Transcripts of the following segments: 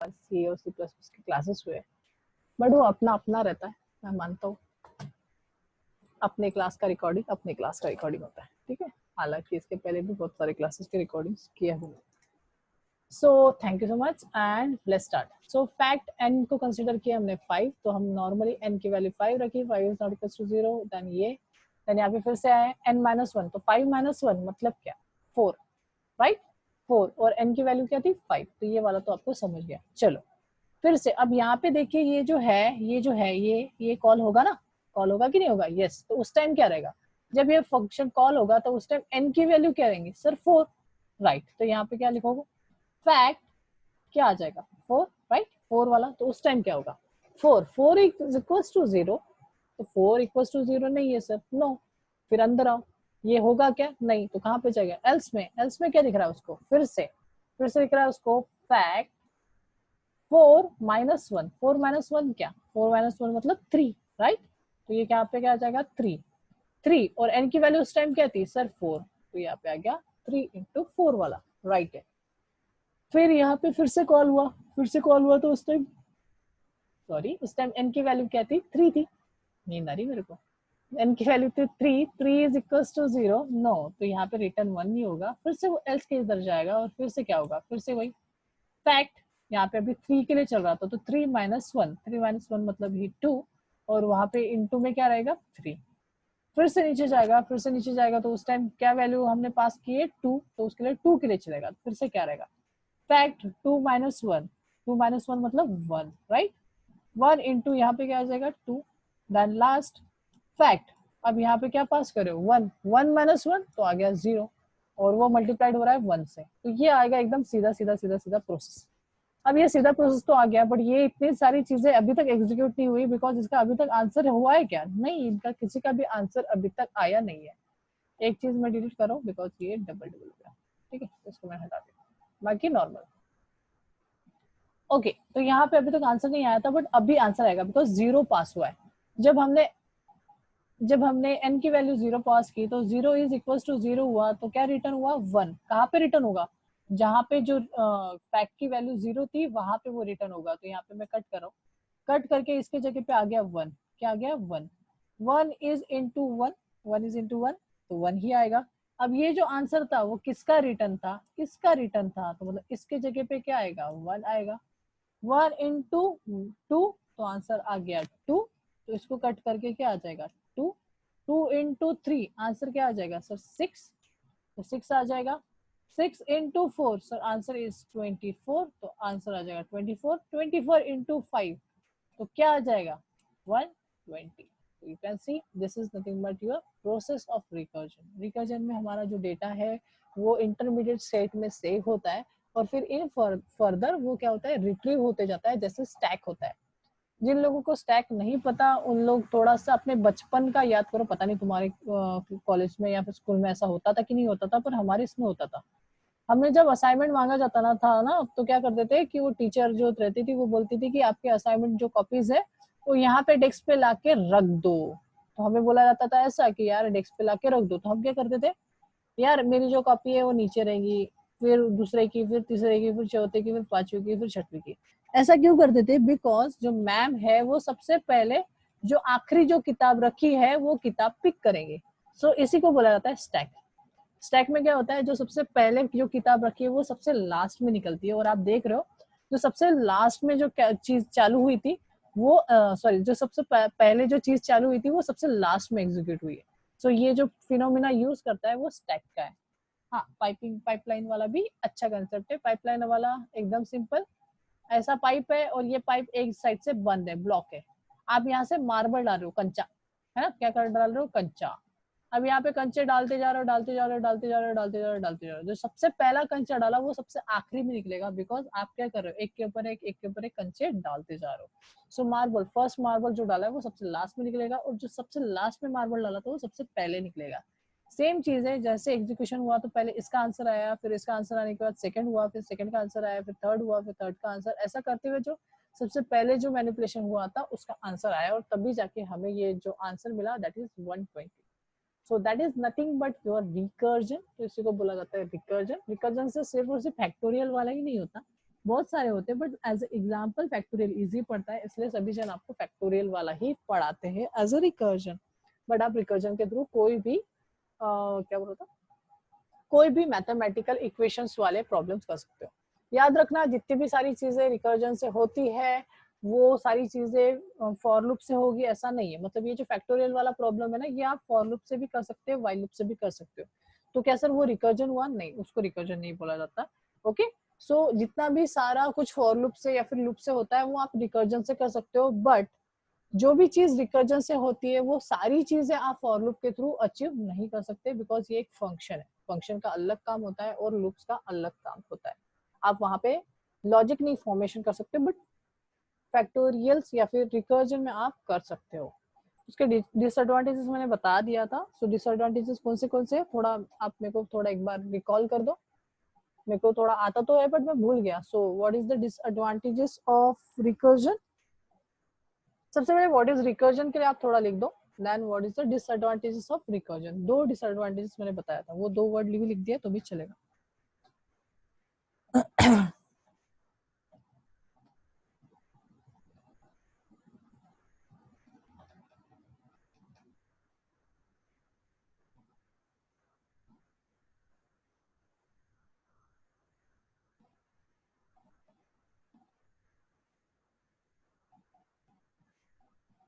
सी और C++ के classes हुए, बट वो अपना अपना रहता है, मैं मानता हूँ। अपने क्लास का रिकॉर्डिंग होता है, ठीक है। हालांकि इसके पहले भी बहुत सारे क्लासेस के रिकॉर्डिंग्स किए हुए। So thank you so much and let's start. So fact n को कंसीडर किया हमने 5, तो हम नॉर्मली n की वैल्यू 5 रखी, 5 is not equal to 0, then ये, देन यहाँ पे फिर से आए n-1, तो 5-1 मतलब क्या, 4, राइट, 4, और n की वैल्यू क्या थी 5, तो ये वाला तो आपको समझ गया। चलो फिर से अब यहाँ पे देखिए, ये जो है ये कॉल होगा ना, कॉल होगा कि नहीं होगा, यस। तो उस टाइम क्या रहेगा, जब ये फंक्शन कॉल होगा तो उस टाइम n की वैल्यू क्या रहेंगी सर, 4, राइट। तो यहाँ पे क्या लिखोगे, फैक्ट क्या आ जाएगा 4, राइट, 4 वाला। तो उस टाइम क्या होगा, 4 इज इक्वल्स टू 0, तो 4 इक्वल्स टू 0 नहीं है सर, नो। फिर अंदर आओ, ये होगा क्या, नहीं, तो कहाँ पे जाएगा, एल्स में क्या दिख रहा है उसको, फिर से दिख रहा है उसको, फैक्ट 4-1, 4-1 क्या, 4-1 मतलब 3, राइट। तो ये क्या पे क्या आ जाएगा, 3, और n की वैल्यू उस टाइम क्या थी सर 4, तो यहाँ पे आ गया 3 इंटू 4 वाला, राइट है। फिर यहाँ पे फिर से कॉल हुआ तो उस टाइम n की वैल्यू क्या थी, 3 थी, नींद आ रही मेरे को, n की वैल्यू थी 3 इज इक्वल्स टू 0, नो, तो यहाँ पे रिटर्न 1 नहीं होगा, फिर से वो एल्स के इधर जाएगा और फिर से क्या होगा, फिर से वही फैक्ट, यहाँ पे अभी 3 के लिए चल रहा था, तो 3-1 मतलब ही 2, और वहां पे इनटू में क्या रहेगा 3, फिर से नीचे जाएगा, तो उस टाइम क्या वैल्यू हमने पास की है 2, तो उसके लिए 2 के लिए चलेगा, फिर से क्या रहेगा, फैक्ट 2-1 मतलब 1, राइट, 1 इंटू यहाँ पे क्या आ जाएगा 2, देन लास्ट फैक्ट, अब यहाँ पे क्या पास करे 1 तो आ गया 0, और वो मल्टीप्लाइड हो रहा है 1 से, तो ये आएगा एकदम सीधा प्रोसेस। अब ये सीधा प्रोसेस तो आ गया, बट ये इतनी सारी चीजें अभी तक एग्जीक्यूट नहीं हुई, बिकॉज इसका अभी तक आंसर हुआ है क्या, नहीं, इनका किसी का भी आंसर अभी तक आया नहीं है। एक चीज मैं डिलीट करूँ बिकॉज ये डबल हो गया, ठीक है, इसको मैं हटा देता हूँ, बाकी नॉर्मल। ओके, तो यहाँ पे अभी तक आंसर नहीं आया था, बट अभी आंसर आएगा बिकॉज 0 पास हुआ है। जब हमने n की वैल्यू 0 पास की, तो 0 इज इक्वल टू 0 हुआ, तो क्या रिटर्न हुआ 1, कहाँ पे रिटर्न होगा, जहाँ पे जो फैक्ट की वैल्यू 0 थी वहां पे वो रिटर्न होगा। तो यहाँ पे मैं कट कर रहा हूँ, कट करके इसके जगह पे आ गया 1, क्या आ गया 1, 1 इज इंटू 1 तो 1 ही आएगा। अब ये जो आंसर था वो किसका रिटर्न था, इसका रिटर्न था, तो मतलब इसके जगह पे क्या आएगा 1 आएगा, 1 इंटू 2, तो आंसर आ गया 2, तो इसको कट करके क्या आ जाएगा 2, 2 इंटू 3 आंसर क्या आ जाएगा सर 6, तो 6 आ जाएगा, 6 इंटू 4 सर आंसर इज 24, तो आंसर आ जाएगा 24, 24 इंटू 5 तो क्या आ जाएगा 120। You can see this is nothing but your process of recursion में हमारा जो डेटा है वो इंटरमीडिएट स्टेट में सेव होता है, और फिर इन फर्दर वो क्या होता है रिट्रीव होते जाता है, जैसे स्टैक होता है। जिन लोगों को स्टैक नहीं पता उन लोग थोड़ा सा अपने बचपन का याद करो, पता नहीं तुम्हारे कॉलेज में या फिर स्कूल में ऐसा होता था कि नहीं होता था, पर हमारे इसमें होता था। हमें जब असाइनमेंट मांगा जाता था तो क्या करते थे कि वो टीचर जो रहती थी वो बोलती थी कि आपके असाइनमेंट जो कॉपीज है वो यहाँ पे डेस्क पे लाके रख दो। तो हमें बोला जाता था ऐसा कि यार डेस्क पे लाके रख दो, तो हम क्या करते थे, यार मेरी जो कॉपी है वो नीचे रहेगी, फिर दूसरे की, फिर तीसरे की, फिर चौथे की, फिर पांचवी की, फिर छठवीं की। ऐसा क्यों करते थे, बिकॉज जो मैम है वो सबसे पहले जो आखिरी जो किताब रखी है वो किताब पिक करेंगे। सो इसी को बोला जाता है स्टैक। स्टैक में क्या होता है, जो सबसे पहले जो किताब रखी है वो सबसे लास्ट में निकलती है, और आप देख रहे हो जो सबसे लास्ट में जो चीज चालू हुई थी वो सॉरी जो सबसे पहले जो चीज चालू हुई थी वो सबसे लास्ट में एग्जीक्यूट हुई है। सो ये जो फिनोमिना यूज करता है वो स्टैक का है। हाँ, पाइपलाइन वाला भी अच्छा कंसेप्ट है। पाइपलाइन वाला एकदम सिंपल, ऐसा पाइप है और ये पाइप एक साइड से बंद है, ब्लॉक है, आप यहाँ से मार्बल डाल रहे हो कच्चा, है ना, क्या कर डाल रहे हो कच्चा। अब यहाँ पे कंचे डालते जा रहे हो, जो सबसे पहला कंचा डाला वो सबसे आखिरी में निकलेगा, बिकॉज आप क्या कर रहे हो, एक के ऊपर एक कंचे डालते जा रहे हो। सो मार्बल, फर्स्ट मार्बल जो डाला है वो सबसे लास्ट में निकलेगा, और जो सबसे लास्ट में मार्बल डाला था वो सबसे पहले निकलेगा। सेम चीज है, जैसे एग्जीक्यूशन हुआ तो पहले इसका आंसर आया, फिर इसका आंसर आने के बाद सेकंड हुआ, फिर सेकंड का आंसर आया, फिर थर्ड हुआ, फिर थर्ड का आंसर, ऐसा करते हुए जो सबसे पहले जो मैनिपुलेशन हुआ था उसका आंसर आया, और तभी जाके हमें ये जो आंसर मिला that is 120। So that is nothing but your recursion. तो इसी को बोला जाता है रिकर्जन। रिकर्जन से सिर्फ और सिर्फ फैक्टोरियल वाला ही नहीं होता, बहुत सारे होते हैं, but as example factorial easy पड़ता है, इसलिए सभी जन आपको फैक्टोरियल वाला ही पढ़ाते हैं एज अ रिकर्जन। बट आप रिकर्जन के थ्रू कोई भी क्या बोलता, कोई भी मैथमेटिकल इक्वेशंस वाले प्रॉब्लम्स कर सकते हो। याद रखना जितनी भी सारी चीजें रिकर्जन से होती है वो सारी चीजें फॉर लूप से होगी ऐसा नहीं है। मतलब ये जो फैक्टोरियल वाला प्रॉब्लम है ना, ये आप फॉर लूप से भी कर सकते हो, व्हाइल लूप से भी कर सकते हो। तो क्या सर वो रिकर्जन हुआ? नहीं, उसको रिकर्जन नहीं बोला जाता। ओके, सो जितना भी सारा कुछ फॉर लूप से या फिर लूप से होता है वो आप रिकर्जन से कर सकते हो, बट जो भी चीज रिकर्जन से होती है वो सारी चीजें आप फॉर लूप के थ्रू अचीव नहीं कर सकते, बिकॉज ये एक फंक्शन है। फंक्शन का अलग काम होता है और लूप्स का अलग काम होता है। आप वहां पे लॉजिक नहीं फॉर्मेशन कर सकते, बट फैक्टोरियल्स या फिर रिकर्जन में आप कर सकते हो। उसके डिसएडवांटेजेस मैंने बता दिया था। सो डिसएडवांटेजेस कौन से थोड़ा आप मेरे को थोड़ा एक बार रिकॉल कर दो। मेरे को थोड़ा आता तो है बट मैं भूल गया। So what is the disadvantages of recursion? सबसे पहले व्हाट इज रिकर्जन के लिए आप थोड़ा लिख दो, then what is the disadvantages of recursion. दो डिसएडवांटेजेस मैंने बताया था, वो दो वर्ड भी लिख दिया तो भी चलेगा।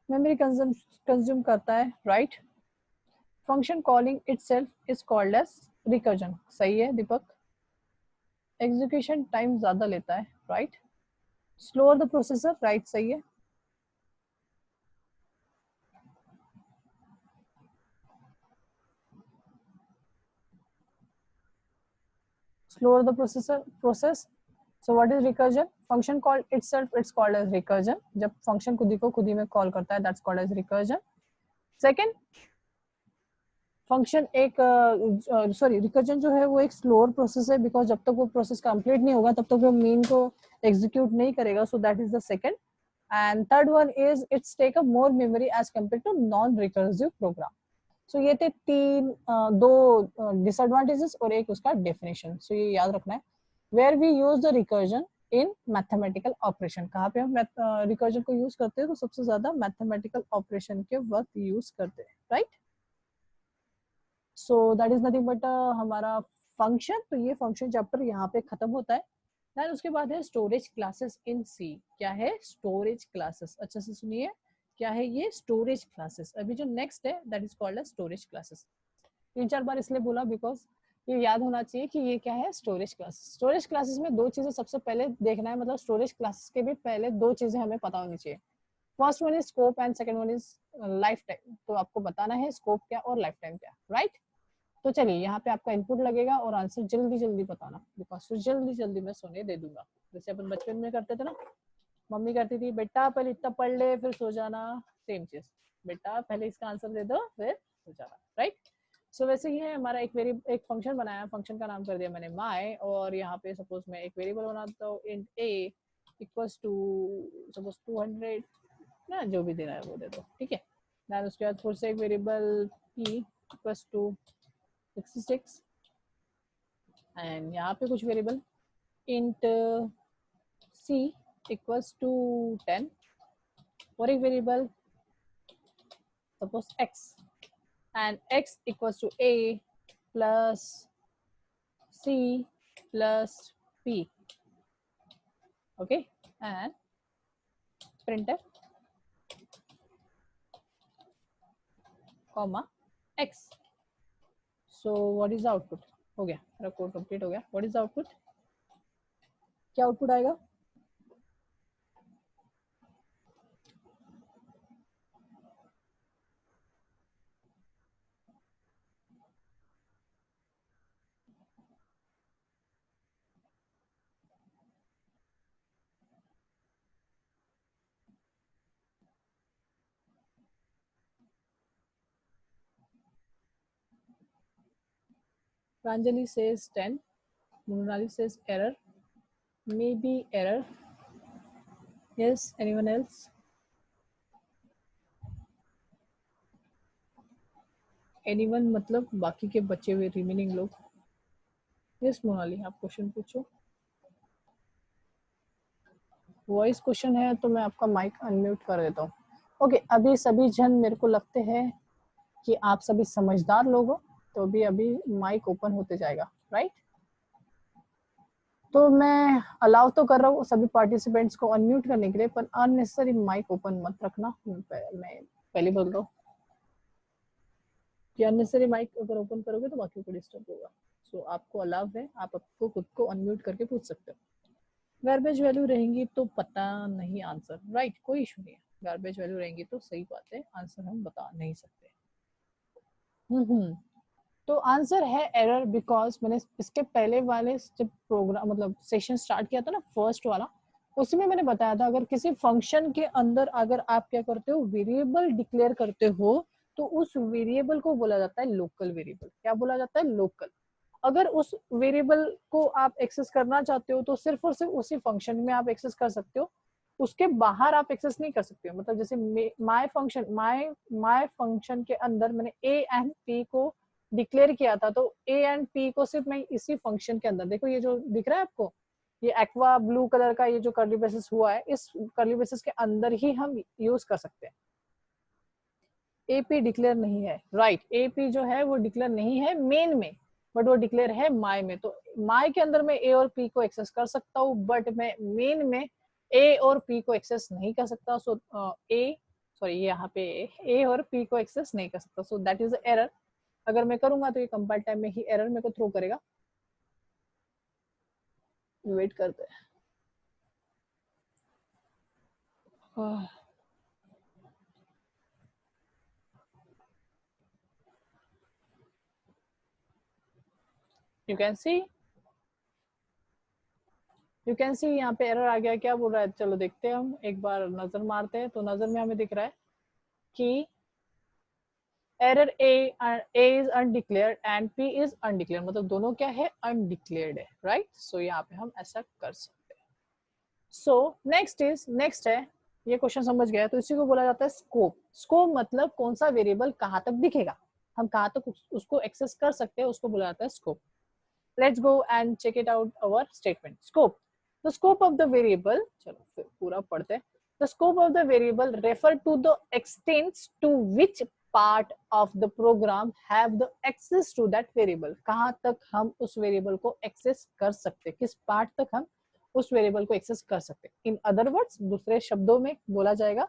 मेमोरी कंज्यूम करता है, right. Function calling itself is called as recursion, सही है दीपक। एग्जीक्यूशन टाइम ज्यादा लेता है, right. Slower the processor, right, सही है। slower the process. So what is recursion? Function called itself, it's called as recursion. जब function खुद ही को खुद ही में call करता है, that's called as recursion. Second, function एक सॉरी रिकर्जन जो है वो एक स्लोअर प्रोसेस है, बिकॉज जब तक वो प्रोसेस कंप्लीट नहीं होगा तब तक वो मीन को एग्जीक्यूट नहीं करेगा। So that is the second. And third one is its take a more memory as compare to non recursive program. So ये थे तीन दो डिसएडवांटेजेस और एक उसका डेफिनेशन। सो ये याद रखना है। Where we use the recursion in mathematical operation, कहाँ पे हम रिकर्जन को यूज करते हैं? तो सबसे ज्यादा मैथमेटिकल ऑपरेशन के वक्त यूज करते हैं, right. So that is nothing but हमारा फंक्शन। तो ये फंक्शन चैप्टर यहाँ पे खत्म होता है। देन उसके बाद है स्टोरेज क्लासेस इन सी। क्या है स्टोरेज क्लासेस? अच्छे से सुनिए, क्या है ये स्टोरेज क्लासेस। अभी जो नेक्स्ट है that is called storage classes. 3-4 बार इसलिए बोला बिकॉज ये याद होना चाहिए कि ये क्या है स्टोरेज क्लासेस। स्टोरेज क्लासेस में दो चीजें सबसे पहले देखना है, मतलब स्टोरेज क्लासेस के भी पहले दो चीजें हमें पता होनी चाहिए। First one is scope and second one is life time. तो आपको बताना है स्कोप क्या और लाइफ टाइम क्या, राइट। तो चलिए यहाँ पे आपका इनपुट लगेगा और आंसर जल्दी जल्दी बताना, बिकॉज फिर जल्दी जल्दी मैं सोने दे दूंगा। जैसे अपन बचपन में करते थे ना, मम्मी करती थी बेटा पहले इतना पढ़ ले फिर सो जाना, सेम चीज। बेटा पहले इसका आंसर दे दो फिर सो जाना, राइट। सो वैसे ही है हमारा एक फंक्शन बनाया, फंक्शन का नाम कर दिया मैंने माई, और यहाँ पे सपोज मैं एक वेरिएबल बनाता हूँ int a equals to suppose 200 ना, जो भी देना है वो दे दो, ठीक है। देन उसके बाद फिर से एक variable p equals to 66 and यहाँ पे कुछ variable int c equals to 10 और एक वेरिएबल suppose x and x equals to a plus c plus p, okay, and printf comma x. So what is the output? हो गया मेरा code complete हो गया। what is the output? क्या output आएगा? Pranjali says 10, Munali says error, maybe error. Yes, anyone else? Anyone मतलब बाकी के बचे हुए रिमेनिंग लोग। यस मोनाली आप क्वेश्चन पूछो। वॉइस क्वेश्चन है तो मैं आपका माइक अनम्यूट कर देता हूँ। ओके, अभी सभी जन मेरे को लगते हैं कि आप सभी समझदार लोग हो, तो अभी माइक ओपन होते जाएगा, राइट? तो मैं अलाउ तो कर रहा हूँ सभी पार्टिसिपेंट्स को अनम्यूट करने के लिए, पर अननेसेसरी माइक ओपन मत रखना। मैं पहले बोल रहा हूँ कि अननेसेसरी माइक अगर ओपन करोगे तो बाकी को डिस्टर्ब होगा। सो आपको अलाउ है, आप आपको खुद को अनम्यूट करके पूछ सकते हो। गार्बेज वैल्यू रहेंगी तो पता नहीं आंसर, राइट? कोई इशू नहीं है, गार्बेज वैल्यू रहेंगी तो सही बात है, आंसर हम बता नहीं सकते। तो आंसर है एरर, बिकॉज मैंने इसके पहले वाले जब प्रोग्राम मतलब सेशन स्टार्ट किया था ना, फर्स्ट वाला, उसमें मैंने बताया था अगर किसी फंक्शन के अंदर अगर आप क्या करते हो, वेरिएबल डिक्लेयर करते हो, तो उस वेरिएबल को बोला जाता है लोकल वेरिएबल। क्या बोला जाता है? लोकल। अगर उस वेरिएबल को आप एक्सेस करना चाहते हो तो सिर्फ और सिर्फ उसी फंक्शन में आप एक्सेस कर सकते हो, उसके बाहर आप एक्सेस नहीं कर सकते हो। मतलब जैसे माय फंक्शन के अंदर मैंने ए एंड पी को डिक्लेयर किया था, तो ए एंड पी को सिर्फ मैं इसी फंक्शन के अंदर, देखो ये जो दिख रहा है आपको, ये एक्वा ब्लू कलर का ये जो कर्ली ब्रेसेस हुआ है, इस कर्ली ब्रेसेस के अंदर ही हम यूज कर सकते हैं। एपी डिक्लेयर नहीं है, राइट? एपी जो है वो डिक्लेयर नहीं है मेन में, बट वो डिक्लेयर है माई में। तो माई के अंदर मैं ए और पी को एक्सेस कर सकता हूँ, बट मैं मेन में ए और पी को एक्सेस नहीं कर सकता। सो यहाँ पे ए और पी को एक्सेस नहीं कर सकता, सो दैट इज एरर। अगर मैं करूंगा तो ये कंपाइल टाइम में ही एरर मेरे को थ्रो करेगा। वेट करते हैं। यू कैन सी यहाँ पे एरर आ गया। क्या बोल रहा है? चलो देखते हैं, हम एक बार नजर मारते हैं। तो नजर में हमें दिख रहा है कि error A is undeclared and P is undeclared, मतलब दोनों क्या है? अनडिक्लेयर्ड है, राइट? सो यहाँ पे हम ऐसा कर सकते हैं। सो नेक्स्ट है, ये क्वेश्चन समझ गया, तो इसी को बोला जाता है स्कोप। स्कोप मतलब कौन सा वेरिएबल कहाँ तक दिखेगा, हम कहाँ तक उसको एक्सेस कर सकते हैं, उसको बोला जाता है scope. Let's go and check it out our statement. Scope, the scope of the variable, चलो फिर पूरा पढ़ते हैं। The scope of the variable refer to the extent to which part of the program have the access to that variable। कहाँ तक हम उस variable को एक्सेस कर सकते, किस पार्ट तक हम उस वेरिएबल को एक्सेस कर सकते। इन अदर वर्ड्स, दूसरे शब्दों में बोला जाएगा,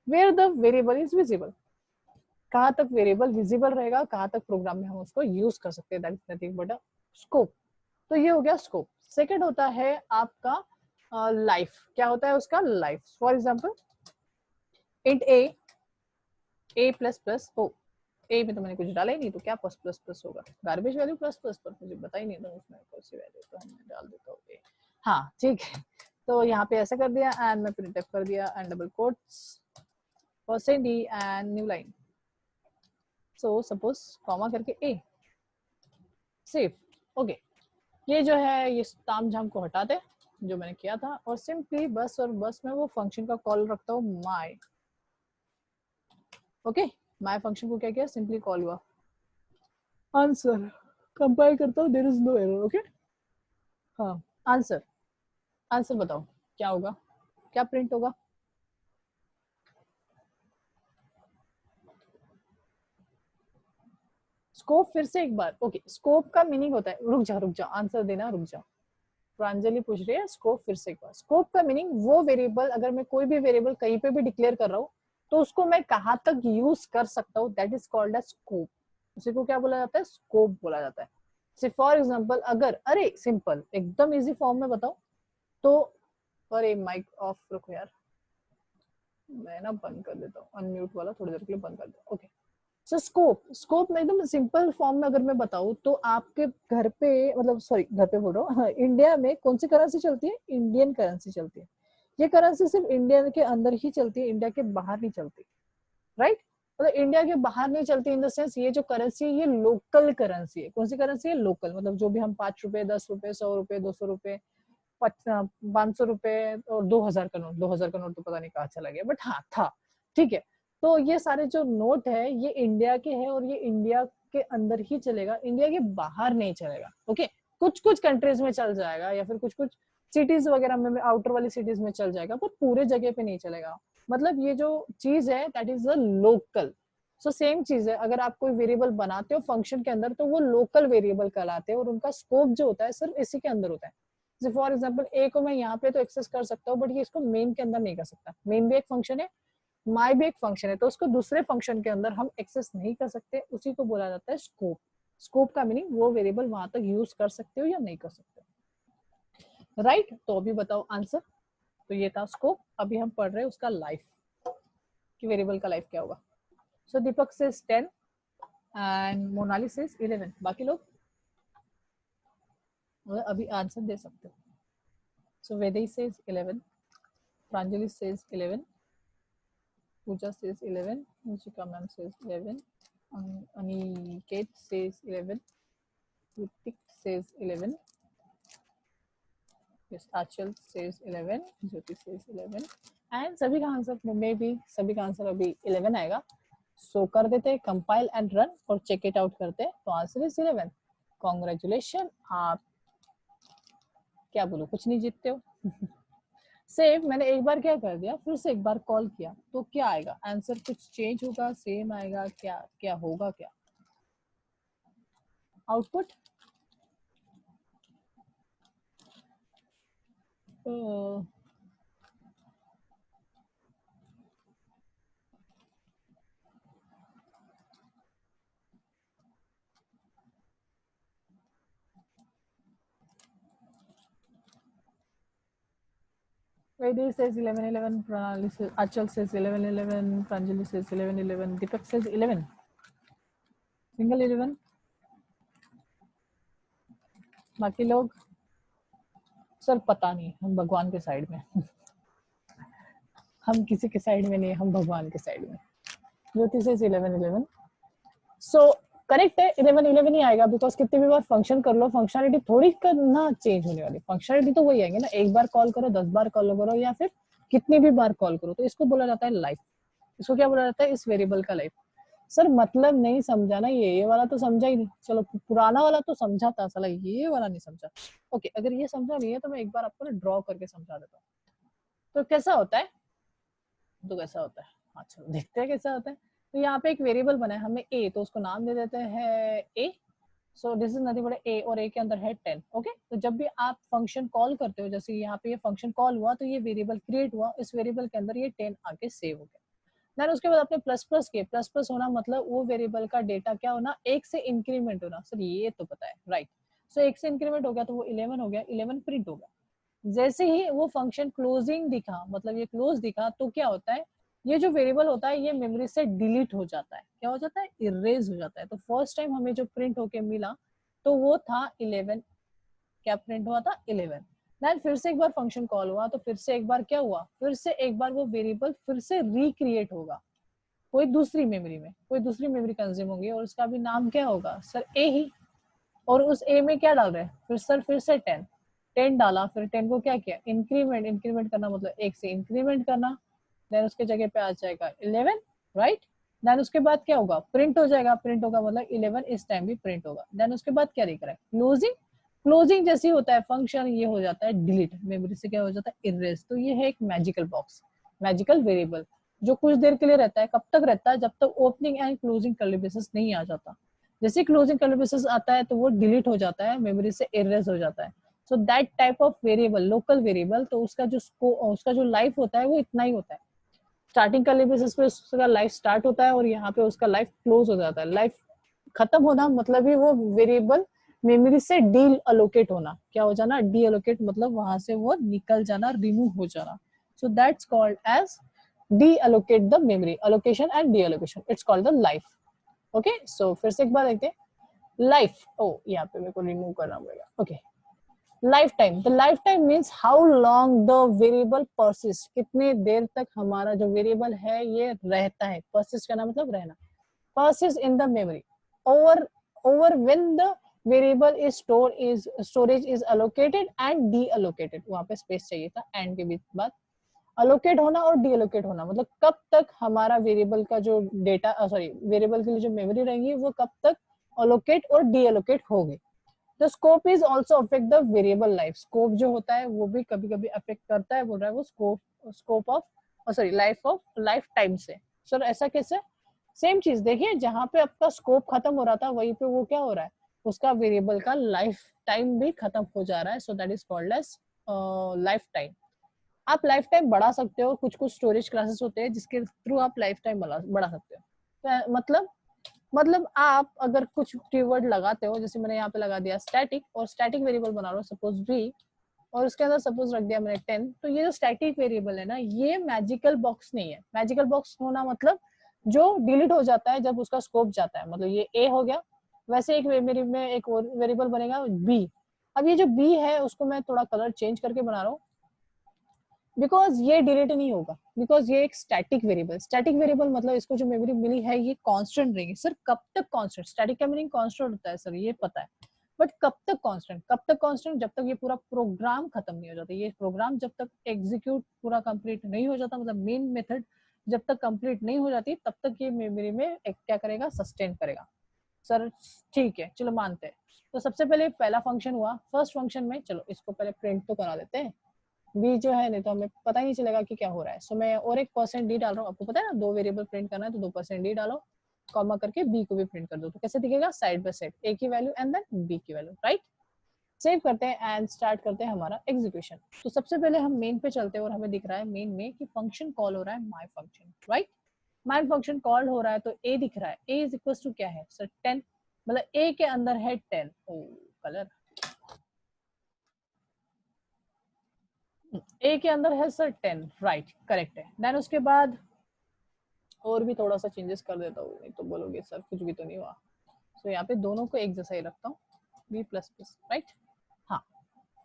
where the variable is visible, कहाँ तक वेरिएबल विजिबल रहेगा, कहाँ तक प्रोग्राम में हम उसको यूज कर सकते हैं, that is nothing but a scope. तो ये हो गया स्कोप। सेकंड होता है आपका लाइफ। क्या होता है उसका? Life. For example int a plus plus, oh a में तो मैंने कुछ डाला ही नहीं, तो क्या प्लस प्लस प्लस होगा? गार्बेज वैल्यू प्लस प्लस, पर मुझे बता ही नहीं था उसमें कौन सी वैल्यू, तो मैं डाल देता हूँ ए। हाँ ठीक है, तो यहाँ पे ऐसा कर दिया एंड मैं प्रिंटफ कर दिया and double quotes percent D and new line. So suppose comma करके ए, सेव। ओके, ये जो है ये ताम झाम को हटा दे जो मैंने किया था, और सिंपली बस और बस मैं वो फंक्शन का कॉल रखता हूँ माई। ओके, माई फंक्शन को क्या किया? सिंपली कॉल हुआ। आंसर कंपाइल करता हूँ, there is no error. Okay, हाँ आंसर, आंसर बताओ क्या होगा, क्या प्रिंट होगा? स्कोप फिर से एक बार। ओके, स्कोप का मीनिंग होता है, रुक जा आंसर देना, रुक जा। प्रांजलि पूछ रही है स्कोप फिर से एक बार। स्कोप का मीनिंग वो वेरिएबल, अगर मैं कोई भी वेरिएबल कहीं पे भी डिक्लेयर कर रहा हूँ तो उसको मैं कहाँ तक यूज कर सकता हूँ, that is called as scope. उसी को क्या बोला जाता है? स्कोप बोला जाता है। फॉर एग्जाम्पल अगर, अरे सिंपल एकदम इजी फॉर्म में बताओ तो, अरे माइक ऑफ रखो यार, मैं ना बंद कर देता हूँ, अनम्यूट वाला थोड़ी देर के लिए बंद कर देता हूँ। ओके, सो स्कोप में एकदम सिंपल फॉर्म में अगर मैं बताऊं तो आपके घर पे, मतलब सॉरी घर पे बोल रहा हूँ, हाँ, इंडिया में कौन सी करेंसी चलती है? इंडियन करेंसी चलती है। ये करेंसी सिर्फ इंडिया के अंदर ही चलती है, इंडिया के बाहर नहीं चलती, राइट? मतलब इंडिया के बाहर नहीं चलती इन द सेंस, ये जो करेंसी है ये लोकल करेंसी है। कौन सी करेंसी है? लोकल। मतलब जो भी हम 5 रुपए, 10 रुपए, 100 रुपए, 200 रुपए, 500 रुपए और 2000 का नोट, 2000 का नोट तो पता नहीं कहाँ चला गया, बट हाँ था, ठीक है। तो ये सारे जो नोट है ये इंडिया के हैं और ये इंडिया के अंदर ही चलेगा, इंडिया के बाहर नहीं चलेगा। ओके, कुछ कुछ कंट्रीज में चल जाएगा या फिर कुछ कुछ सिटीज वगैरह में, आउटर वाली सिटीज में चल जाएगा, पर पूरे जगह पे नहीं चलेगा। मतलब ये जो चीज है that is a local. So same चीज है, अगर आप कोई वेरिएबल बनाते हो फंक्शन के अंदर तो वो लोकल वेरिएबल कहलाते हैं, और उनका स्कोप जो होता है सिर्फ इसी के अंदर होता है। जैसे फॉर एग्जांपल ए को मैं यहाँ पे तो एक्सेस कर सकता हूँ, बट ये इसको मेन के अंदर नहीं कर सकता। मेन भी एक फंक्शन है, माई भी एक फंक्शन है, तो उसको दूसरे फंक्शन के अंदर हम एक्सेस नहीं कर सकते, उसी को बोला जाता है स्कोप। स्कोप का मीनिंग वो वेरिएबल वहां तक यूज कर सकते हो या नहीं कर सकते, राइट। तो अभी बताओ आंसर। तो ये था स्कोप। अभी हम पढ़ रहे हैं उसका लाइफ, कि वेरिएबल का लाइफ क्या होगा। सो दीपक सेज 10 एंड मोनाली सेज 11। बाकी लोग अभी आंसर दे सकते हो। सो वेदई says 11, Pranjali says 11, Puja says 11, Mushika ma'am says 11, Aniket says 11, Ritik says 11, yes, Achal says 11, Jyoti says 11, and सभी का आंसर में भी सभी का आंसर अभी 11 आएगा। सो कर देते, कंपाइल एंड रन और चेक इट आउट करते, तो आंसर इज 11। कॉन्ग्रेचुलेशन, आप क्या बोलो, कुछ नहीं जीतते हो। सेव मैंने एक बार क्या कर दिया, फिर से एक बार कॉल किया, तो क्या आएगा आंसर? कुछ चेंज होगा, सेम आएगा, क्या क्या होगा, क्या output? Vaidhi says 11-11, Pranali says, Achal says 11-11, Pranjali says 11-11, Deepak says 11. Single 11. बाकी लोग सर पता नहीं, हम भगवान के साइड में। हम किसी के साइड में नहीं, हम भगवान के साइड में। ज्योति says 11-11. सो करेक्ट है, 11-11 ही आएगा, बिकॉज कितने भी बार फंक्शन कर लो, फंक्शनलिटी थोड़ी करना चेंज होने वाली, फंक्शनलिटी तो वही आएंगे ना। एक बार कॉल करो, 10 बार कॉल करो, या फिर कितनी भी बार कॉल करो, तो इसको बोला जाता है लाइफ। इसको क्या बोला जाता है? इस वेरिएबल का लाइफ। सर मतलब नहीं समझा ना, ये वाला तो समझा ही नहीं। चलो पुराना वाला तो समझा था, साला ये वाला नहीं समझा। ओके, अगर ये समझा नहीं है तो मैं एक बार आपको ना ड्रॉ करके समझा देता हूँ। तो कैसा होता है, तो कैसा होता है, हाँ चलो देखते हैं कैसा होता है। तो यहाँ पे एक वेरिएबल बना है हमें ए, तो उसको नाम दे देते हैं a. So this is nothing but a, और ए के अंदर है 10। ओके, तो जब भी आप फंक्शन कॉल करते हो, जैसे यहाँ पे ये फंक्शन कॉल हुआ तो ये वेरिएबल क्रिएट हुआ, इस वेरिएबल के अंदर ये 10 आके सेव हो गया। देन उसके बाद आपने प्लस प्लस किए, प्लस प्लस होना मतलब वो वेरिएबल का डेटा क्या होना, एक से इंक्रीमेंट होना। सर ये तो पता है, राइट। सो एक से इंक्रीमेंट हो गया तो वो 11 हो गया, 11 प्रिंट हो गया। जैसे ही वो फंक्शन क्लोजिंग दिखा, मतलब ये क्लोज दिखा, तो क्या होता है, ये जो वेरिएबल होता है ये मेमोरी से डिलीट हो जाता है। क्या हो जाता है? इरेज हो जाता है। तो फर्स्ट टाइम हमें जो प्रिंट होके मिला तो वो था 11। क्या प्रिंट हुआ था? 11। देन फिर से एक बार फंक्शन कॉल हुआ तो फिर से एक बार क्या हुआ, फिर से एक बार वो वेरिएबल फिर से रिक्रिएट होगा, कोई दूसरी मेमोरी में, कोई दूसरी मेमोरी कंज्यूम होगी, और उसका भी नाम क्या होगा? सर ए ही। और उस ए में क्या डाल रहे हैं? फिर सर फिर से 10 10 डाला, फिर 10 को क्या किया? इंक्रीमेंट। इंक्रीमेंट करना मतलब एक से इंक्रीमेंट करना। देन उसके जगह पे आ जाएगा 11, राइट। देन उसके बाद क्या होगा? प्रिंट हो जाएगा। प्रिंट होगा मतलब 11 इस टाइम भी प्रिंट होगा। देन उसके बाद क्या दिख रहा है? क्लोजिंग। क्लोजिंग जैसी होता है फंक्शन, ये हो जाता है डिलीट, मेमोरी से क्या हो जाता है? इरेज। तो ये है एक मैजिकल बॉक्स, मैजिकल वेरिएबल, जो कुछ देर के लिए रहता है। कब तक रहता है? जब तक opening and closing curly braces नहीं आ जाता। जैसे क्लोजिंग कर्ली ब्रेसेस आता है तो वो डिलीट हो जाता है, मेमोरी से इरेज हो जाता है। So that type of variable, local variable, तो उसका जो लाइफ होता है वो इतना ही होता है। स्टार्टिंग कर्ली ब्रेसेस पे उसका लाइफ स्टार्ट होता है और यहाँ पे उसका लाइफ क्लोज हो जाता है। लाइफ खत्म होना मतलब ही वो वेरिएबल मेमोरी से डी अलोकेट होना। क्या हो जाना? डी अलोकेट मतलब वहां से वो निकल जाना, रिमूव हो जाना। So that's called as deallocate the memory, allocation and deallocation, it's called the life. Okay, so फिर से एक बार देखते हैं लाइफ। ओ यहाँ पे मेरे को रिमूव करना पड़ेगा। Okay, life time. The life time means how long the variable persist, कितने देर तक हमारा जो वेरिएबल है ये रहता है। परसिस्ट करना मतलब रहना। persist in the memory over when the variable is stored is storage is allocated and deallocated। वहां पे स्पेस चाहिए था एंड के बीच बाद। अलोकेट होना और डीअलोकेट होना मतलब कब तक हमारा वेरिएबल का जो डेटा, सॉरी वेरिएबल के लिए जो मेमोरी रहेंगी वो कब तक अलोकेट और डीअलोकेट होगी। तो scope is also affect the variable life, scope जो होता है वो भी कभी कभी अफेक्ट करता है, बोल रहा है वो scope of sorry life time से। सर ऐसा कैसे? सेम चीज देखिए, जहां पे आपका स्कोप खत्म हो रहा था वहीं पे वो क्या हो रहा है, उसका वेरिएबल का लाइफ टाइम भी खत्म हो जा रहा है, so that is called as life time. आप लाइफ टाइम बढ़ा सकते हो, कुछ कुछ स्टोरेज क्लासेस होते हैं जिसके थ्रू आप लाइफ टाइम बढ़ा सकते हो। तो मतलब आप अगर कुछ कीवर्ड लगाते हो, जैसे मैंने यहाँ पे लगा दिया स्टैटिक, और स्टैटिक वेरिएबल बना रहा हूँ सपोज बी, और उसके अंदर सपोज रख दिया मैंने 10, तो ये जो स्टैटिक वेरिएबल है ना, ये मैजिकल बॉक्स नहीं है। मैजिकल बॉक्स होना मतलब जो डिलीट हो जाता है जब उसका स्कोप जाता है, मतलब ये ए हो गया। वैसे एक मेरी में एक और वेरिएबल बनेगा बी। अब ये जो बी है उसको मैं थोड़ा कलर चेंज करके बना रहा हूँ, बिकॉज ये डिलीट नहीं होगा, बिकॉज ये एक स्टैटिक वेरिएबल। स्टैटिक वेरिएबल मतलब इसको जो मेमोरी मिली है ये कांस्टेंट रहेगी। सर कब तक कांस्टेंट? स्टैटिक का मीनिंग कांस्टेंट होता है सर, ये पता है, बट कब तक कांस्टेंट? कब तक कांस्टेंट? जब तक ये पूरा प्रोग्राम खत्म नहीं हो जाता। ये प्रोग्राम जब तक एग्जीक्यूट पूरा कंप्लीट नहीं हो जाता, मतलब मेन मेथड जब तक कंप्लीट नहीं हो जाती, तब तक ये मेमोरी में क्या करेगा, सस्टेन करेगा। सर ठीक है, चलो मानते हैं। तो सबसे पहले पहला फंक्शन हुआ, फर्स्ट फंक्शन में चलो इसको पहले प्रिंट तो करा देते हैं, बी जो है, नहीं तो हमें पता ही नहीं चलेगा कि क्या हो रहा है। सो मैं और एक %d डाल रहा हूँ, आपको पता है ना 2 वेरिएबल प्रिंट करना है तो 2%d डालो, कॉमा करके बी को भी प्रिंट कर दो, तो कैसे दिखेगा, साइड बाय साइड, ए की वैल्यू एंड देन बी की वैल्यू, राइट। सेव करते हैं एंड स्टार्ट करते हैं हमारा एग्जीक्यूशन। तो सबसे पहले हम मेन पे चलते हैं और हमें दिख रहा है मेन में कि फंक्शन कॉल हो रहा है my function, right. My function call हो रहा है तो ए दिख रहा है, ए इज इक्वल टू क्या है सर, 10, मतलब ए के अंदर है 10। ओ कलर, ए के अंदर है सर 10, राइट करेक्ट है। देन उसके बाद और भी थोड़ा सा चेंजेस कर देता हूँ, नहीं तो बोलोगे सर कुछ भी तो नहीं हुआ। तो यहाँ पे दोनों को एक जैसा ही रखता हूँ, बी प्लस प्लस, राइट। हाँ,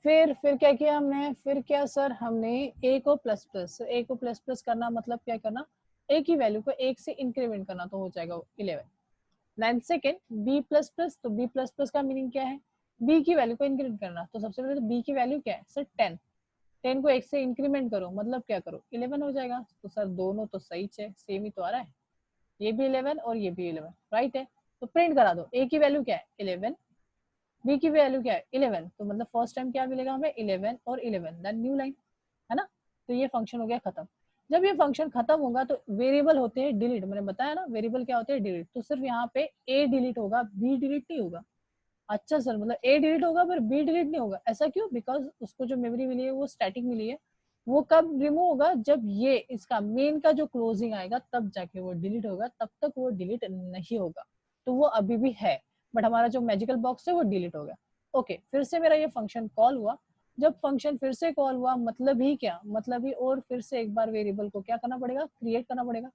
फिर क्या किया हमने, फिर क्या सर, हमने ए को प्लस प्लस, ए को प्लस प्लस करना मतलब क्या करना, ए की वैल्यू को एक से इंक्रीमेंट करना, तो हो जाएगा 11। Then second b plus plus, तो बी प्लस प्लस का मीनिंग क्या है, बी की वैल्यू को इंक्रीमेंट करना। तो सबसे पहले तो बी की वैल्यू क्या है सर 10, 10 को एक से इंक्रीमेंट करो, मतलब क्या करो, 11 हो जाएगा। तो सर दोनों तो सही है, सेम ही तो आ रहा है, ये भी 11 और ये भी 11, राइट है। तो प्रिंट करा दो, ए की वैल्यू क्या है 11, बी की वैल्यू क्या है 11, तो मतलब फर्स्ट टाइम क्या मिलेगा हमें 11 और 11, देन न्यू लाइन, है ना। तो ये फंक्शन हो गया खत्म। जब ये फंक्शन खत्म होगा तो वेरिएबल होते हैं डिलीट, मैंने बताया ना वेरिएबल क्या होते हैं डिलीट, तो सिर्फ यहाँ पे ए डिलीट होगा, बी डिलीट नहीं होगा। अच्छा सर, मतलब ए डिलीट होगा पर बी डिलीट नहीं होगा, ऐसा क्यों, बिकॉज उसको जो मेमोरी मिली है वो स्टैटिक मिली है, वो कब रिमूव होगा, जब ये इसका मेन का जो क्लोजिंग आएगा तब जाके वो डिलीट होगा, तब तक वो डिलीट नहीं होगा। तो वो अभी भी है, बट हमारा जो मैजिकल बॉक्स है वो डिलीट हो गया। ओके, फिर से मेरा ये फंक्शन कॉल हुआ। जब फंक्शन फिर से कॉल हुआ, मतलब ही क्या, मतलब ही और फिर से एक बार वेरिएबल को क्या करना पड़ेगा, क्रिएट करना पड़ेगा,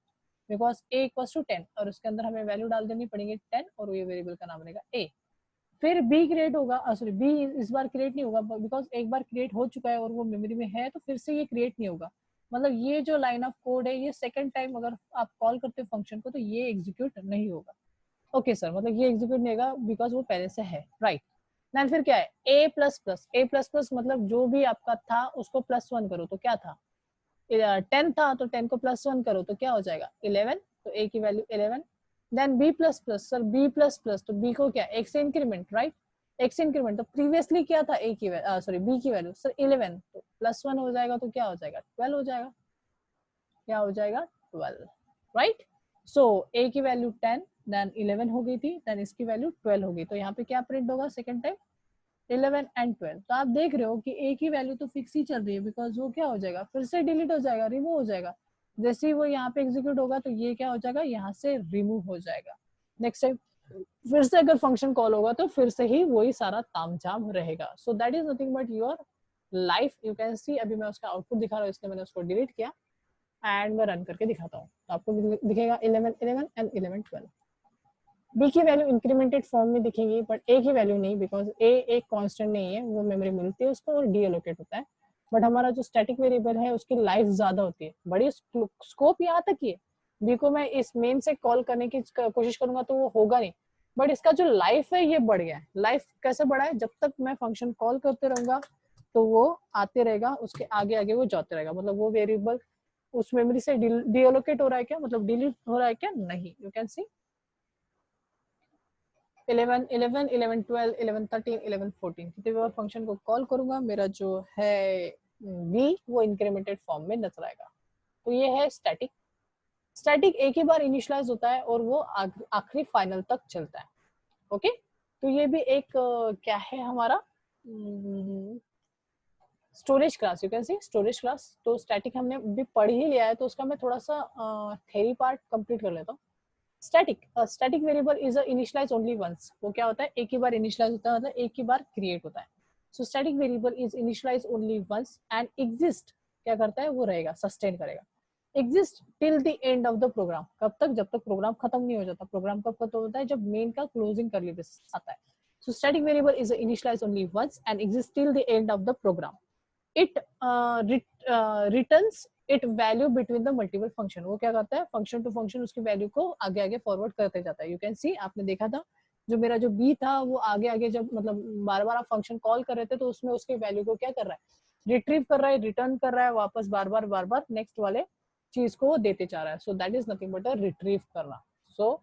बिकॉज ए इक्वल टू 10 और उसके अंदर हमें वैल्यू डाल देनी पड़ेगी 10, और ये वेरिएबल का नाम बनेगा ए। फिर बी क्रिएट होगा, सॉरी बी इस बार क्रिएट नहीं होगा, बिकॉज एक बार क्रिएट हो चुका है और वो मेमोरी में है, तो फिर से ये क्रिएट नहीं होगा। मतलब ये जो लाइन ऑफ कोड है ये सेकंड टाइम अगर आप कॉल करते हो फंक्शन को तो ये एग्जीक्यूट नहीं होगा। ओके सर, मतलब ये एग्जीक्यूट नहीं होगा बिकॉज वो पहले से है, राइट। देन फिर क्या है ए प्लस प्लस, ए प्लस प्लस मतलब जो भी आपका था उसको +1 करो, तो क्या था 10 था, तो 10 को +1 करो तो क्या हो जाएगा 11, तो ए की value 11। Then b plus plus, sir b plus plus, तो बी को क्या एक से इंक्रीमेंट, राइट, एक से इंक्रीमेंट, तो प्रीवियसली क्या था ए की सॉरी बी की वैल्यू सर 11, तो +1 हो जाएगा तो क्या हो जाएगा 12 हो जाएगा, क्या हो जाएगा 12, राइट। सो ए की वैल्यू 10, देन 11 हो गई थी, देन इसकी वैल्यू 12 हो गई, तो यहाँ पे क्या प्रिंट होगा सेकंड टाइम 11 एंड 12। तो आप देख रहे हो कि ए की वैल्यू तो फिक्स ही चल रही है, बिकॉज वो क्या हो जाएगा फिर से डिलीट हो जाएगा, रिमूव हो जाएगा। जैसे ही वो यहाँ पे एग्जीक्यूट होगा तो ये क्या हो जाएगा, यहाँ से रिमूव हो जाएगा। नेक्स्ट टाइम फिर से अगर फंक्शन कॉल होगा तो फिर से ही वही सारा तामझाम रहेगा। सो that is nothing but your life, you can see. अभी मैं उसका आउटपुट दिखा रहा हूँ, इसलिए मैंने उसको डिलीट किया एंड मैं रन करके दिखाता हूँ, तो आपको दिखेगा 11 11 एंड 11 12। बी की वैल्यू इंक्रीमेंटेड फॉर्म में दिखेगी, बट ए की वैल्यू नहीं, बिकॉज ए एक कांस्टेंट नहीं है, वो मेमोरी मिलती है उसको और डीएलोकेट होता है। बट हमारा जो स्टैटिक वेरिएबल है उसकी लाइफ ज्यादा होती है, बड़ी स्कोप यहाँ तक ही है। बी को मैं इस मेन से कॉल करने की कोशिश करूंगा तो वो होगा नहीं, बट इसका जो लाइफ है ये बढ़ गया है। लाइफ कैसे बढ़ा है, जब तक मैं फंक्शन कॉल करते रहूंगा तो वो आते रहेगा, उसके आगे आगे वो जाते रहेगा, मतलब वो वेरिएबल उस मेमोरी से डीएलोकेट हो रहा है क्या, मतलब डिलीट हो रहा है क्या, नहीं। यू कैन सी 11, 11, 11, 12, 11, 13, 11, 14 कितने बार फंक्शन को कॉल करूंगा मेरा जो है v वो इंक्रीमेंटेड फॉर्म में नजर आएगा। तो ये है स्टैटिक। स्टैटिक एक ही बार इनिशियलाइज होता है और वो आखिरी फाइनल तक चलता है। ओके, तो ये भी एक क्या है हमारा storage class, you can see storage class. तो स्टैटिक हमने भी पढ़ ही लिया है, तो उसका मैं थोड़ा सा थ्योरी पार्ट कंप्लीट कर लेता हूँ। Static variable is initialize only once. वो क्या होता है, एक ही बार इनिशियलाइज होता है, मतलब एक ही बार क्रिएट होता है। So static variable is initialize only once and exist, क्या करता है वो रहेगा, सस्टेन करेगा। Exist till the end of the program, कब तक, जब तक प्रोग्राम खत्म नहीं हो जाता। प्रोग्राम कब खत्म होता है, जब मेन का क्लोजिंग करली बेसिस आता है। So static variable is initialize only once and exist till the end of the program. It returns it value between the multiple function. वो क्या करता है, फंक्शन टू फंक्शन उसकी वैल्यू को आगे आगे फॉरवर्ड करते जाता है। यू कैन सी, आपने देखा था जो मेरा जो बी था वो आगे आगे जब मतलब बार बार आप फंक्शन कॉल कर रहे थे तो उसमें उसकी वैल्यू को क्या कर रहा है, रिट्रीव कर रहा है, रिटर्न कर रहा है वापस, बार बार नेक्स्ट वाले चीज को देते जा रहा है। So that is nothing but a retrieve करना। सो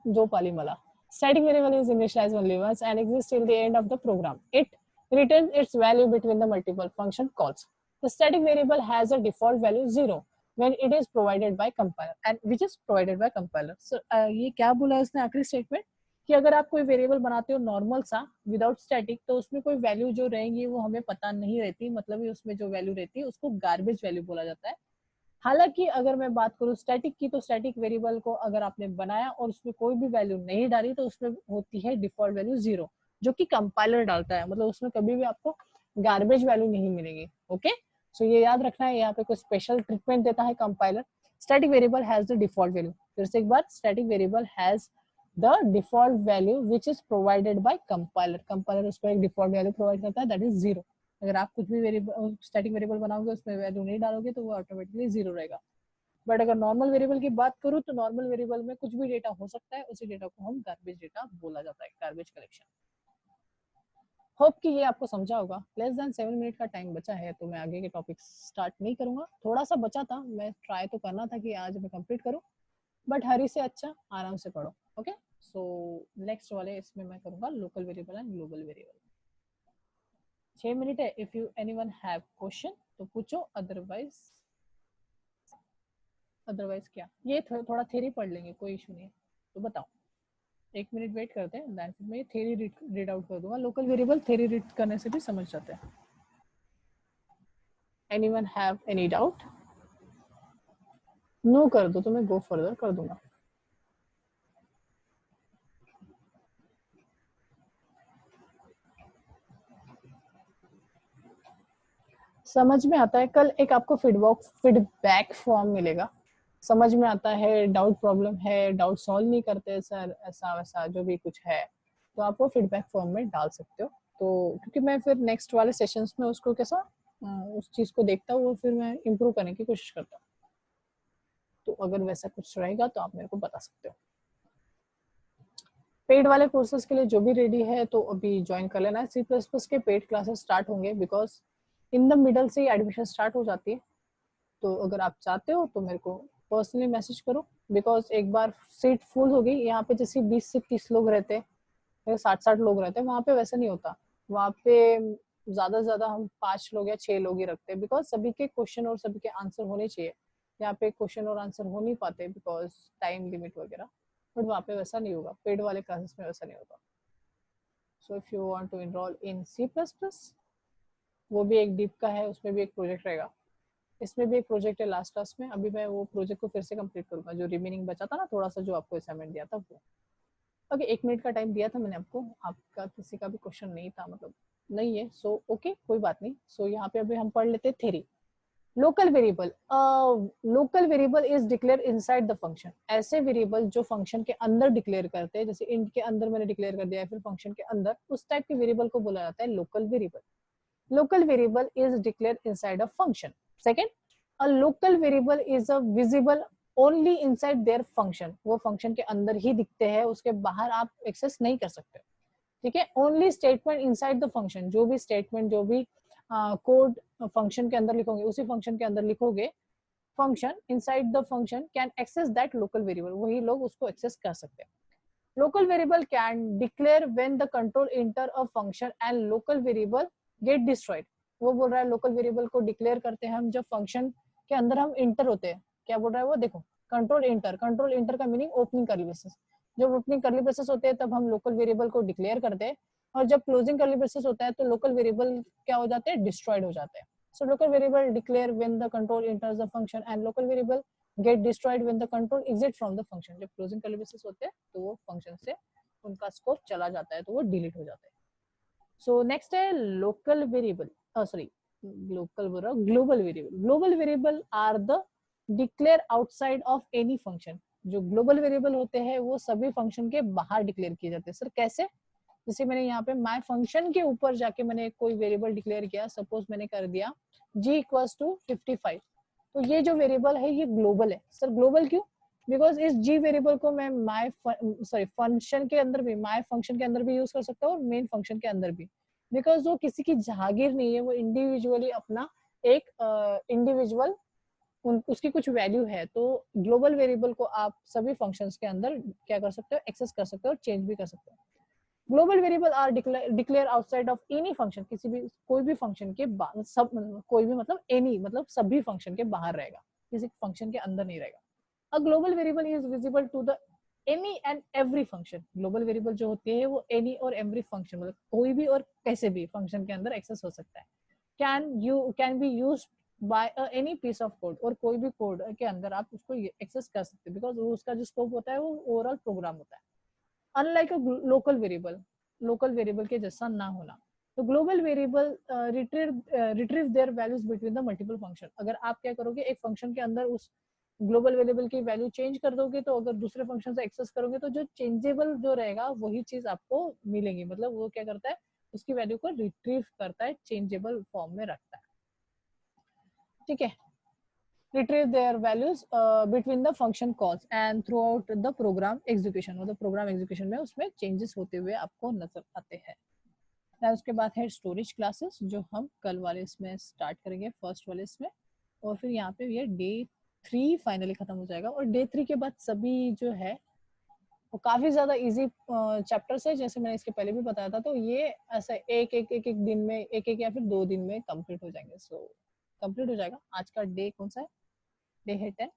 जो पाली मला static variable is initialized only once and exists till the end of the program. It returns its value between the multiple function calls. The static variable has a default value 0 when it is provided by compiler and which is provided by compiler. So ये क्या बोला है उसने आखिरी statement, कि अगर आप कोई वेरिएबल बनाते हो नॉर्मल सा विदाउट स्टैटिक, तो उसमें कोई वैल्यू जो रहेंगी वो हमें पता नहीं रहती, मतलब उसमें जो वैल्यू रहती है उसको गार्बेज वैल्यू बोला जाता है। हालांकि अगर मैं बात करूं स्टैटिक की, तो स्टैटिक वेरिएबल को अगर आपने बनाया और उसमें कोई भी वैल्यू नहीं डाली तो उसमें होती है डिफॉल्ट वैल्यू 0, जो कि कंपाइलर डालता है, मतलब उसमें कभी भी आपको गार्बेज वैल्यू नहीं मिलेगी। ओके, सो ये याद रखना है, यहाँ पे कोई स्पेशल ट्रीटमेंट देता है compiler. Static variable has the default value, फिर से एक बार, static variable has the default value which is provided by compiler. Compiler उसको एक डिफॉल्ट वैल्यू प्रोवाइड करता है, दैट इज 0। अगर आप कुछ भी वेरिएबल स्टैटिक वेरिएबल बनाओगे उसमें वैल्यू नहीं डालोगे तो वो ऑटोमेटिकली 0 रहेगा। बट अगर नॉर्मल वेरिएबल की बात करूँ तो नॉर्मल वेरिएबल में कुछ भी डेटा हो सकता है, उसी डेटा को हम गार्बेज डेटा बोला जाता है, गार्बेज कलेक्शन। होप कि ये आपको समझा होगा। लेस देन 7 मिनट का टाइम बचा है तो मैं आगे के टॉपिक स्टार्ट नहीं करूंगा, थोड़ा सा बचा था, मैं ट्राई तो करना था कि आज मैं कंप्लीट करूं, बट हरी से अच्छा आराम से पढ़ो। ओके, सो नेक्स्ट वाले इसमें मैं करूंगा local variable and global variable. 6 minute है, if you anyone have question तो पूछो, अदरवाइज क्या, ये थोड़ा थ्योरी पढ़ लेंगे, कोई इशू नहीं है। तो बताओ, 1 मिनट वेट करते हैं, देन फिर मैं थ्योरी रीड आउट कर दूंगा। लोकल वेरिएबल थ्योरी रीड करने से भी समझ जाते हैं। Anyone have any doubt? No कर दो तो मैं गो फर्दर कर दूंगा। समझ में आता है, कल एक आपको फीडबैक फॉर्म मिलेगा, समझ में आता है, डाउट प्रॉब्लम है, डाउट सॉल्व नहीं करते सर, ऐसा वैसा जो भी कुछ है, तो आप वो फीडबैक फॉर्म में डाल सकते हो। तो क्योंकि मैं फिर नेक्स्ट वाले सेशंस में उसको कैसा उस चीज को देखता हूँ, फिर मैं इम्प्रूव करने की कोशिश करता हूँ। तो अगर वैसा कुछ रहेगा तो आप मेरे को बता सकते हो। पेड वाले कोर्सेज के लिए जो भी रेडी है तो अभी ज्वाइन कर लेना है। C++ के पेड क्लासेस स्टार्ट होंगे, बिकॉज इन द मिडल से एडमिशन स्टार्ट हो जाती है। तो अगर आप चाहते हो तो मेरे को पर्सनली मैसेज करो, बिकॉज एक बार सीट फुल हो गई, यहाँ पे जैसे 20 से 30 लोग रहते हैं, 60 लोग रहते हैं, वहाँ पे वैसा नहीं होता। वहाँ पे ज्यादा से ज्यादा हम 5 लोग या 6 लोग ही रखते हैं, बिकॉज सभी के क्वेश्चन और सभी के आंसर होने चाहिए। यहाँ पे क्वेश्चन और आंसर हो नहीं पाते बिकॉज टाइम लिमिट वगैरह, बट वहाँ पे वैसा नहीं होगा, पेड वाले क्लासेस में वैसा नहीं होगा। So if you want to enroll in C++, वो भी एक डीप का है, उसमें भी एक प्रोजेक्ट रहेगा, इसमें भी एक प्रोजेक्ट है लास्ट क्लास में। अभी मैं वो प्रोजेक्ट को फिर से कंप्लीट करूंगा, जो रिमेनिंग बचा था ना थोड़ा सा, जो आपको असाइनमेंट दिया था वो। ओके, 1 मिनट का टाइम दिया था मैंने आपको, आपका किसी का भी क्वेश्चन नहीं था, मतलब नहीं है, सो ओके कोई बात नहीं। सो यहाँ पे अभी हम पढ़ लेते हैं theory. Local variable, local variable is declare inside the function. ऐसे वेरिएबल जो फंक्शन के अंदर डिक्लेयर करते हैं, जैसे इंट के अंदर मैंने डिक्लेयर कर दिया है, फिर फंक्शन के अंदर, उस टाइप के वेरिएबल को बोला जाता है local variable. Local variable is declare inside a function. Second, a local variable is a visible only inside their function। वो फंक्शन के अंदर ही दिखते हैं, उसके बाहर आप एक्सेस नहीं कर सकते। ठीक है, only statement inside the function, जो भी स्टेटमेंट जो भी कोड फंक्शन के अंदर लिखोगे, उसी फंक्शन के अंदर लिखोगे, function inside the function can access that local variable, वही लोग उसको access कर सकते हैं. Local variable can declare when the control enter a function and local variable get destroyed. वो बोल रहा है local variable को declare करते हैं हम जब function के अंदर हम enter होते हैं. क्या बोल रहा है वो देखो, control enter का meaning opening curly braces. जब opening curly braces होते हैं तब हम local variable को declare करते हैं, और जब closing curly braces होता है तो local variable क्या हो जाते हैं, destroyed हो जाते हैं. So local variable declare when the control enters the function and local variable get destroyed when the control exit from the function. जब closing curly braces होते हैं तो वो function से उनका स्कोप चला जाता है, तो वो डिलीट हो जाता है. So next है local variable, global variable. Global variable are the declare outside of any function. जो global variable होते हैं वो सभी function के बाहर डिक्लेयर किए जाते हैं. सर कैसे? जैसे मैंने यहाँ पे my function के ऊपर जाके मैंने कोई वेरिएबल डिक्लेयर किया, सपोज मैंने कर दिया g इक्वल्स टू 55, तो ये जो वेरिएबल है ये ग्लोबल है. सर ग्लोबल क्यों? बिकॉज इस g वेरिएबल को मैं फंक्शन के अंदर भी, my फंक्शन के अंदर भी यूज कर सकता हूँ और मेन फंक्शन के अंदर भी, बिकॉज वो किसी की जागीर नहीं है, वो इंडिविजुअली अपना एक इंडिविजुअल उसकी कुछ वैल्यू है. तो ग्लोबल वेरिएबल को आप सभी फंक्शंस के अंदर क्या कर सकते हो, एक्सेस कर सकते हो और चेंज भी कर सकते हो. Global variable are declare outside of any function, किसी भी कोई भी फंक्शन के सब कोई भी मतलब एनी मतलब सभी फंक्शन के बाहर रहेगा, किसी फंक्शन के अंदर नहीं रहेगा. A global variable is visible to the any and every function. Global variable जो होते हैं वो एनी और एवरी फंक्शन मतलब कोई भी और कैसे भी फंक्शन के अंदर एक्सेस हो सकता है. Can be used by any piece of code, और कोई भी कोड के अंदर आप उसको एक्सेस कर सकते हैं, बिकॉज उसका जो स्कोप होता है वो ओवरऑल प्रोग्राम होता है. अनलाइक अ लोकल वेरिएबल के जैसा ना होना. तो global variable retrieve there values between the multiple function. अगर आप क्या करोगे, एक फंक्शन के अंदर उस ग्लोबल वेरिएबल की वैल्यू चेंज कर दोगे, तो अगर दूसरे फंक्शन से एक्सेस करोगे तो जो चेंजेबल जो रहेगा वही चीज आपको मिलेगी. मतलब वो क्या करता है, उसकी वैल्यू को रिट्रीव करता है, चेंजेबल फॉर्म में रखता है. ठीक है. retrieve their values between the function calls and throughout the program execution. मतलब प्रोग्राम एग्जीक्यूशन में उसमें चेंजेस होते हुए आपको नजर आते हैं. उसके बाद है स्टोरेज क्लासेस, जो हम कल वाले इसमें स्टार्ट करेंगे, फर्स्ट वाले इसमें, और फिर यहाँ पे ये डे 3 फाइनली खत्म हो जाएगा. और डे 3 के बाद सभी जो है वो काफी ज्यादा इजी चैप्टर्स है, जैसे मैंने इसके पहले भी बताया था. तो ये ऐसा एक दिन में, एक या फिर 2 दिन में कंप्लीट हो जाएंगे. सो कंप्लीट हो जाएगा. आज का डे कौन सा है, डे है 10.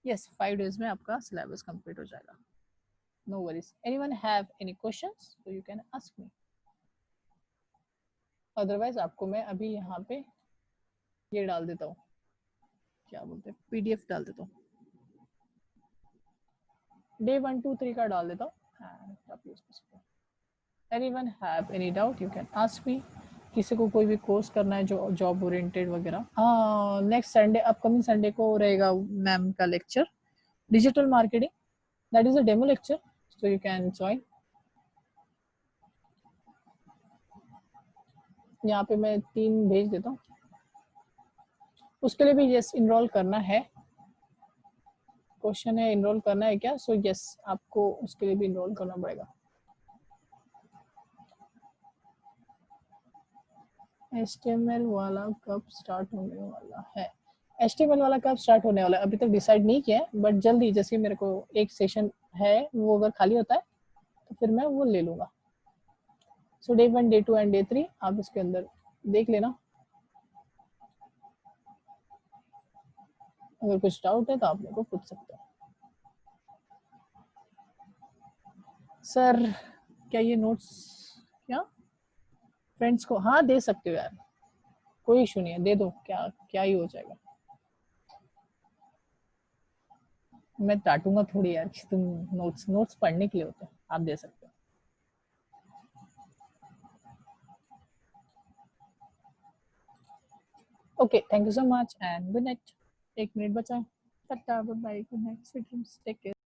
यस, 5 days में आपका सिलेबस कंप्लीट हो जाएगा. No worries. Anyone have any questions तो you can ask me, otherwise आपको मैं अभी यहाँ पे ये डाल देता हूँ, क्या बोलते हैं, पीडीएफ डाल देता हूँ, डे 1, 2, 3 का डाल देता हूँ. Anyone have any doubt you can ask मी. किसी को कोई भी कोर्स करना है जो जॉब ओरिएंटेड वगैरह, हाँ नेक्स्ट संडे, अपकमिंग संडे को रहेगा मैम का lecture, digital marketing. That is a demo lecture, so you can join. यहाँ पे मैं 3 भेज देता हूँ. उसके लिए भी यस इनरोल करना है. क्वेश्चन है इनरोल करना है क्या? सो यस, आपको उसके लिए भी इनरोल करना पड़ेगा. HTML वाला कब स्टार्ट होने वाला है? HTML वाला कब स्टार्ट होने वाला है अभी तक डिसाइड नहीं किया है, बट जल्दी, जैसे मेरे को एक सेशन है वो अगर खाली होता है तो फिर मैं वो ले लूंगा. सो डे 1, डे 2 एंड डे 3 आप इसके अंदर देख लेना. अगर कुछ डाउट है तो आप मेरे को पूछ सकते हो. सर क्या ये नोट्स क्या फ्रेंड्स को, हाँ दे सकते हो यार, कोई इशू नहीं है, दे दो, क्या क्या ही हो जाएगा. मैं डांटूंगा थोड़ी यार कि तुम नोट्स पढ़ने के लिए होते हैं, आप दे सकते हो. Okay, thank you so much and good night. 1 minute बचा. Tata, bye bye, good night, sweet dreams, take care.